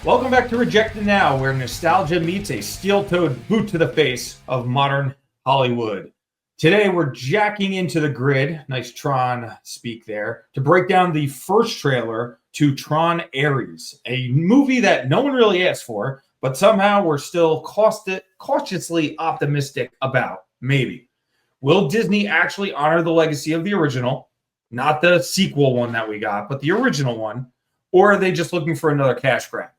Welcome back to Rejected Now, where nostalgia meets a steel-toed boot to the face of modern Hollywood. Today, we're jacking into the grid, nice Tron speak there, to break down the first trailer to Tron ARES, a movie that no one really asked for, but somehow we're still cautiously optimistic about, maybe. Will Disney actually honor the legacy of the original, not the sequel one that we got, but the original one, or are they just looking for another cash grab?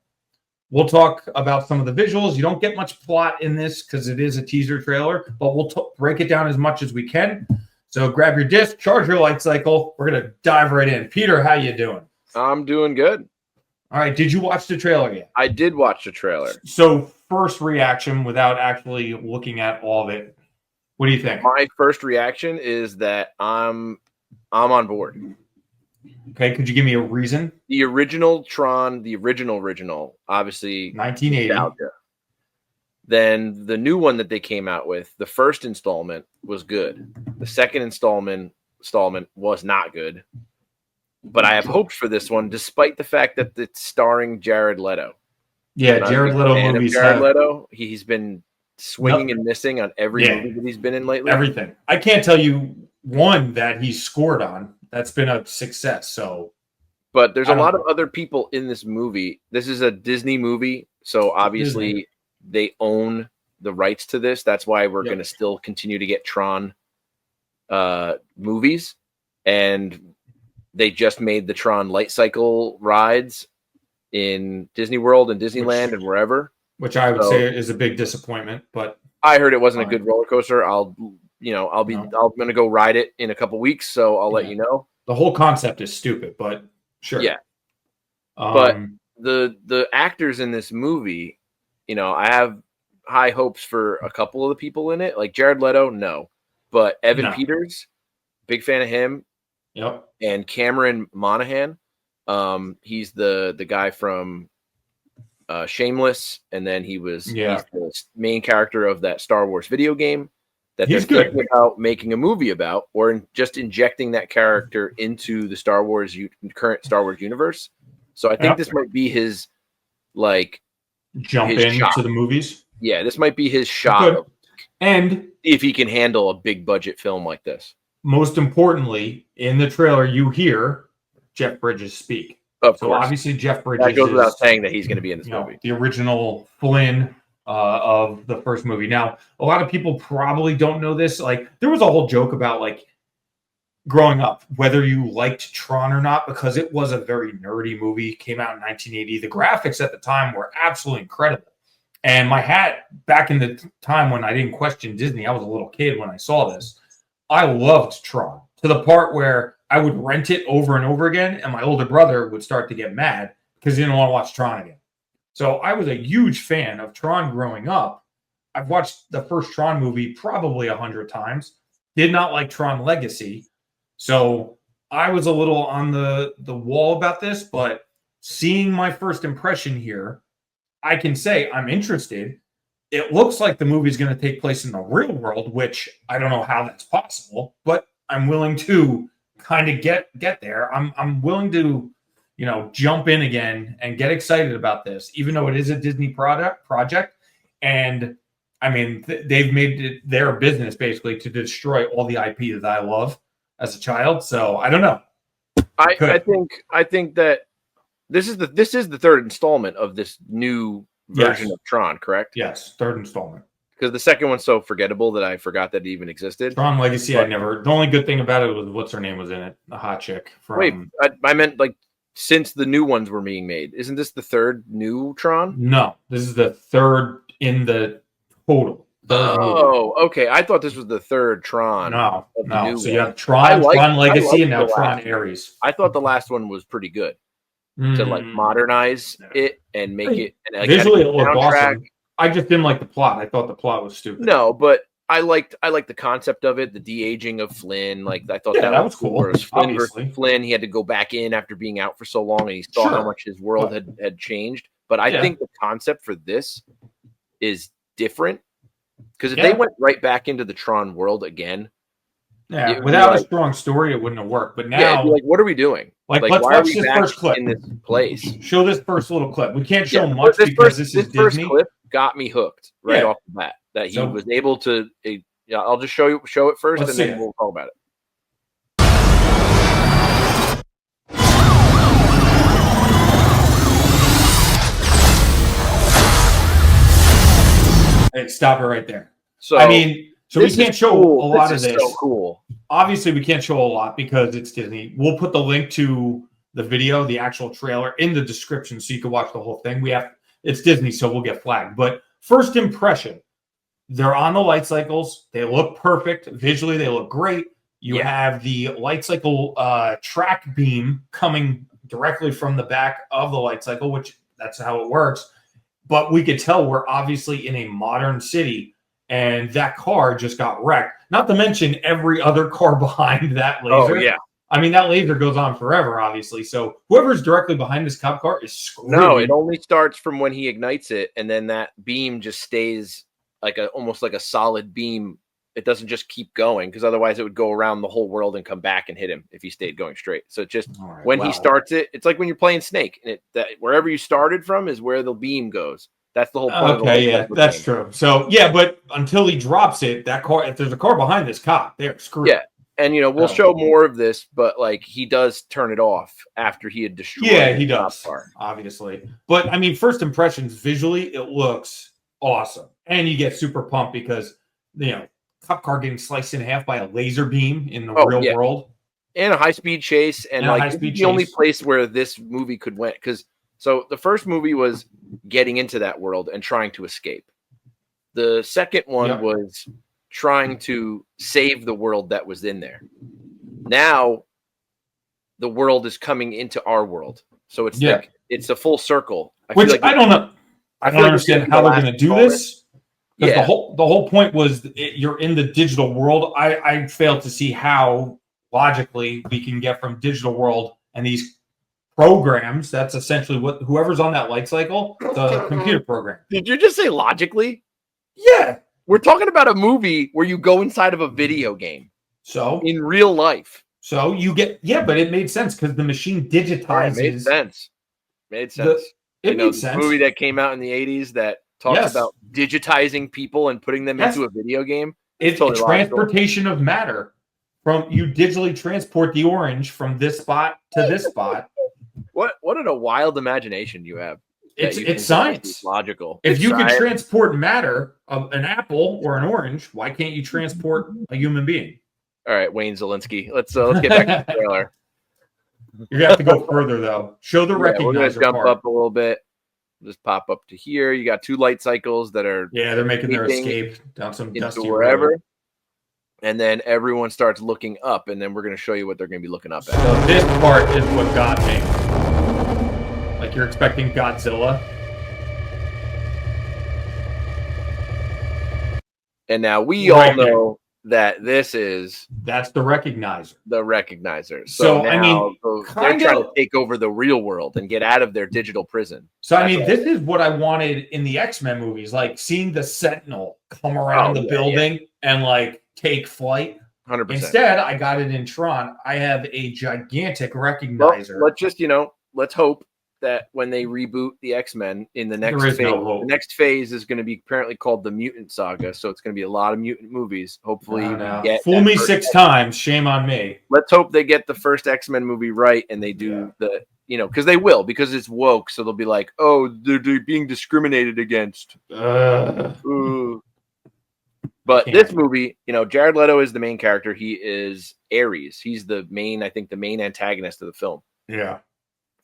We'll talk about some of the visuals. You don't get much plot in this because it is a teaser trailer, but we'll break it down as much as we can. So grab your disc, charge your light cycle. We're going to dive right in. Peter, how you doing? I'm doing good. All right. Did you watch the trailer yet? I did watch the trailer. So first reaction without actually looking at all of it. What do you think? My first reaction is that I'm on board. Okay, could you give me a reason? The original Tron, the original, obviously 1980. nostalgia. Then the new one that they came out with, the first installment was good. The second installment was not good. But I have hopes for this one, despite the fact that it's starring Jared Leto. Yeah, Jared Leto movies. Jared Leto, he's been swinging and missing on every movie that he's been in lately. Everything. I can't tell you one that he's scored on. That's been a success. So, but there's a lot of other people in this movie. This is a Disney movie, so obviously they own the rights to this. That's why we're going to still continue to get Tron movies, and they just made the Tron light cycle rides in Disney World and Disneyland and wherever. Which I would say is a big disappointment, but I heard it wasn't a good roller coaster. I'm going to go ride it in a couple weeks, so I'll let you know. The whole concept is stupid, but sure. Yeah. But the actors in this movie, I have high hopes for a couple of the people in it. Like Jared Leto, no. But Evan Peters, big fan of him. Yep. And Cameron Monaghan, he's the guy from Shameless, and then he's the main character of that Star Wars video game that they're thinking about making a movie about, or just injecting that character into the current Star Wars universe. So I think this might be his jump into the movies. Yeah, this might be his shot, and if he can handle a big budget film like this. Most importantly, in the trailer, you hear Jeff Bridges speak. Of so course. Obviously, Jeff Bridges. That goes without saying that he's going to be in this movie. The original Flynn of the first movie. Now, a lot of people probably don't know this. There was a whole joke about growing up, whether you liked Tron or not, because it was a very nerdy movie. Came out in 1980. The graphics at the time were absolutely incredible. And my hat, back in the time when I didn't question Disney, I was a little kid when I saw this. I loved Tron to the part where I would rent it over and over again, and my older brother would start to get mad because he didn't want to watch Tron again. So I was a huge fan of Tron growing up. I've watched the first Tron movie probably 100 times. Did not like Tron Legacy. So I was a little on the wall about this, but seeing my first impression here, I can say I'm interested. It looks like the movie's going to take place in the real world, which I don't know how that's possible, but I'm willing to kind of get there. I'm willing to, jump in again and get excited about this, even though it is a Disney project. And I mean, they've made it their business basically to destroy all the IP that I love as a child. So I don't know. I think that this is the third installment of this new version of Tron, correct? Yes, third installment. Because the second one's so forgettable that I forgot that it even existed. Tron Legacy, the only good thing about it was what's her name was in it, the hot chick. Wait, I meant since the new ones were being made. Isn't this the third new Tron? No, this is the third in the total. Okay. I thought this was the third Tron. No. So you have Tron Legacy, and now Tron ARES. I thought the last one was pretty good to modernize it and make it visually it looked awesome. I just didn't like the plot. I thought the plot was stupid. No, but I liked the concept of it, the de-aging of Flynn. I thought that was cool. Whereas Flynn versus Flynn, he had to go back in after being out for so long, and he saw how much his world had changed. But I think the concept for this is different, because if they went right back into the Tron world again, Yeah, without a strong story, it wouldn't have worked. But now, yeah, like, what are we doing? Like let's why watch this first clip in this place. Show this first little clip. We can't show much because this is first Disney. Clip got me hooked right off the bat. That he was able to. I'll just show it first, and then we'll talk about it. Hey, stop it right there. So I mean, we can't show a lot of this. So cool. Obviously, we can't show a lot because it's Disney. We'll put the link to the video, the actual trailer, in the description so you can watch the whole thing. It's Disney, so we'll get flagged. But first impression, they're on the light cycles. They look perfect. Visually, they look great. You have the light cycle track beam coming directly from the back of the light cycle, which that's how it works. But we could tell we're obviously in a modern city, and that car just got wrecked. Not to mention every other car behind that laser. Oh, yeah. I mean, that laser goes on forever, obviously. So whoever's directly behind this cop car is screwed. No, it only starts from when he ignites it, and then that beam just stays almost like a solid beam. It doesn't just keep going, because otherwise it would go around the whole world and come back and hit him if he stayed going straight. So it just he starts it, it's like when you're playing Snake, and wherever you started from is where the beam goes. That's the whole point. Okay, yeah, that's true. So yeah, but until he drops it, that car, if there's a car behind this cop, they're screwed. Yeah, and we'll show more of this, but like he does turn it off after he had destroyed. Yeah, he does, obviously. But I mean, first impressions, visually, it looks awesome, and you get super pumped because cop car getting sliced in half by a laser beam in the real world, and a high-speed chase, and like the only place where this movie could win, because so the first movie was getting into that world and trying to escape. The second one was trying to save the world that was in there. Now the world is coming into our world, so it's like it's a full circle. Which I don't know. I don't understand how they're going to do this. The whole point was you're in the digital world. I failed to see how logically we can get from digital world and these programs. That's essentially what whoever's on that light cycle, the computer program. Did you just say logically? Yeah. We're talking about a movie where you go inside of a video game. So in real life. So you get but it made sense because the machine digitizes. It made sense. It made sense. The movie that came out in the 80s that talks about digitizing people and putting them into a video game. It's totally transportation of matter. From you digitally transport the orange from this spot to this spot. What a wild imagination you have. It's science. It's logical. If you can transport matter of an apple or an orange, why can't you transport a human being? All right, Wayne Zelinsky. Let's get back to the trailer. You're gonna have to go further though. Show the recognizer. We're gonna jump part. up a little bit. Just pop up to here. You got two light cycles that are they're making their escape down some dusty wherever. road. And then everyone starts looking up, and then we're going to show you what they're going to be looking up at. So this part is what got me. Like you're expecting Godzilla. And now we all know that that's the recognizer. The recognizer. So now, I mean, they're trying to take over the real world and get out of their digital prison. So I mean, this is what I wanted in the X-Men movies, like seeing the Sentinel come around the building and like take flight. 100%. Instead, I got it in Tron. I have a gigantic recognizer. Well, let's just let's hope that when they reboot the X-Men in the next phase, the next phase is going to be apparently called the Mutant Saga. So it's going to be a lot of mutant movies. Hopefully, fool me 6 times, shame on me. Let's hope they get the first X-Men movie right, and they do because they will, because it's woke. So they'll be like, oh, they're being discriminated against. But this movie, Jared Leto is the main character. He is Ares. He's the main antagonist of the film. Yeah.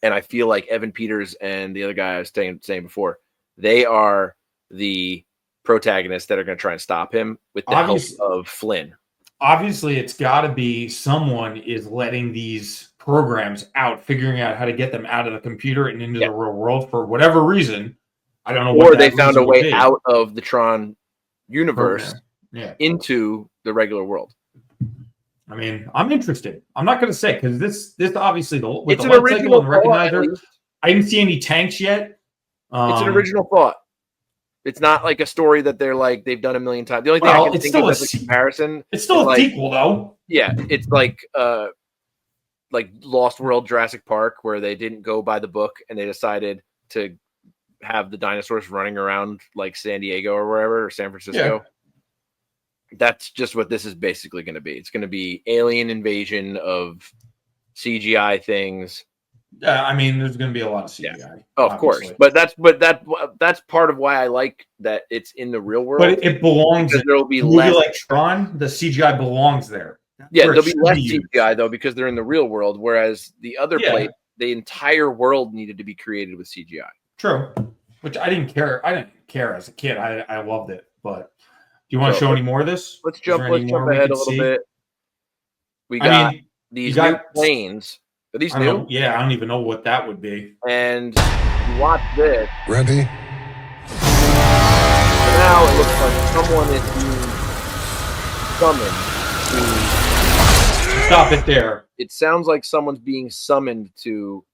And I feel like Evan Peters and the other guy I was saying before, they are the protagonists that are going to try and stop him with the help of Flynn. Obviously, it's got to be someone is letting these programs out, figuring out how to get them out of the computer and into the real world for whatever reason. I don't know. Or they found a way out of the Tron universe into the regular world. I mean, I'm interested. I'm not going to say because this obviously it's an original recognizer. I didn't see any tanks yet. It's an original thought. It's not like a story that they're like they've done a million times. The only thing I can think of as a comparison, it's still a sequel, though. Yeah, it's like Lost World, Jurassic Park, where they didn't go by the book and they decided to have the dinosaurs running around like San Diego or wherever, or San Francisco. Yeah. That's just what this is basically going to be. It's going to be alien invasion of CGI things. I mean, there's going to be a lot of CGI. Yeah. Oh, of course, but that's part of why I like that it's in the real world. But it belongs. There will be less. Like TRON, the CGI belongs there. Yeah, there'll be less CGI though because they're in the real world. Whereas the other place, the entire world needed to be created with CGI. True, which I didn't care. I didn't care as a kid. I loved it. But do you want to show any more of this? Let's jump ahead a little bit. We got these new planes. Are these new? Yeah, I don't even know what that would be. And you watch this. Ready? So now it looks like someone is being summoned to... Stop it there. It sounds like someone's being summoned to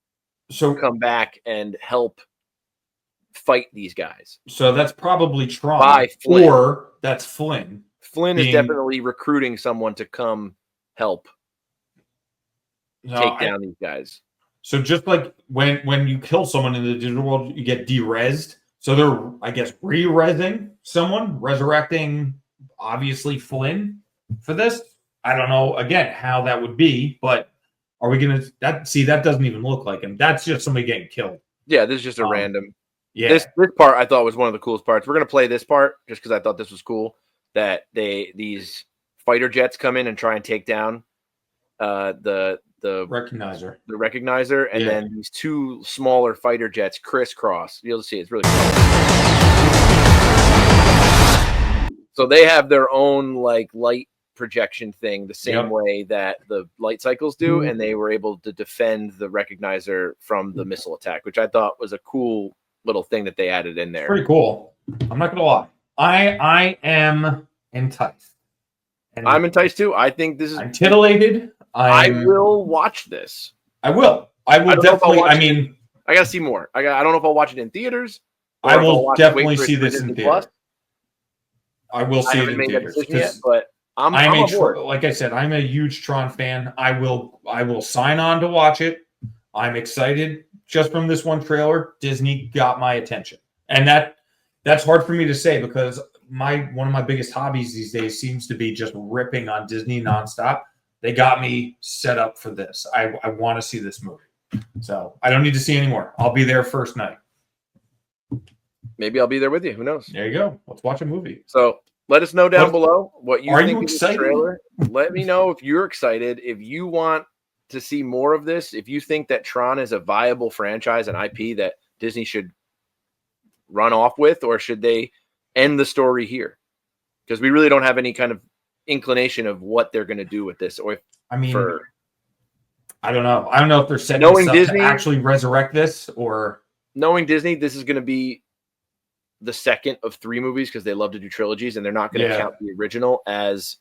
come back and help fight these guys. So that's probably TRON. By Flynn. Or that's Flynn. Flynn is definitely recruiting someone to come help. Take down these guys. So just like when you kill someone in the digital world, you get de-resed. So they're, I guess, re-resing someone, resurrecting, obviously, Flynn for this. I don't know, again, how that would be, but are we going to... that doesn't even look like him. That's just somebody getting killed. Yeah, this is just a random... Yeah. This part I thought was one of the coolest parts. We're going to play this part just because I thought this was cool, that these fighter jets come in and try and take down the recognizer, and then these two smaller fighter jets crisscross. You'll see it's really cool. So they have their own like light projection thing the same way that the light cycles do, and they were able to defend the recognizer from the missile attack, which I thought was a cool little thing that they added in there. Pretty cool. I'm not gonna lie. I am enticed. And I'm enticed too. I think this is... I'm titillated. I will watch this. I will definitely. I mean, I gotta see more. I don't know if I'll watch it in theaters. I will definitely see this in theaters. I will see it in theaters. Yet, but I'm like I said, I'm a huge TRON fan. I will sign on to watch it. I'm excited just from this one trailer. Disney got my attention, and that's hard for me to say because one of my biggest hobbies these days seems to be just ripping on Disney nonstop. They got me set up for this. I want to see this movie. So I don't need to see any more. I'll be there first night. Maybe I'll be there with you. Who knows? There you go. Let's watch a movie. So let us know down below what you think of this trailer. Let me know if you're excited. If you want to see more of this, if you think that TRON is a viable franchise and IP that Disney should run off with, or should they end the story here? Because we really don't have any kind of inclination of what they're going to do with this. Or if, I don't know. I don't know if they're setting this up Disney to actually resurrect this, or knowing Disney, this is going to be the second of 3 movies because they love to do trilogies, and they're not going to count the original as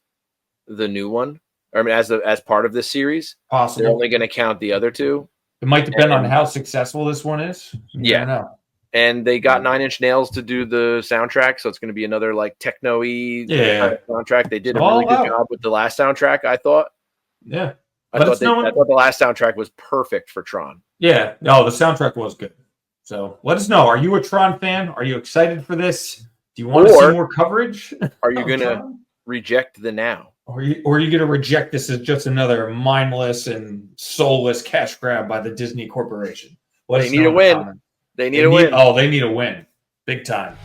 the new one. Or, I mean, as part of this series. Possible. They're only going to count the other 2. It might depend on how successful this one is. I don't know. And they got 9 Inch Nails to do the soundtrack, so it's going to be another like techno-y kind of soundtrack. They did a really good job with the last soundtrack, I thought. Yeah. I thought the last soundtrack was perfect for TRON. Yeah. No, the soundtrack was good. So let us know. Are you a TRON fan? Are you excited for this? Do you want to see more coverage? Are you going to reject the now? Or are you going to reject this as just another mindless and soulless cash grab by the Disney Corporation? They need a win. They need a win. Oh, they need a win. Big time.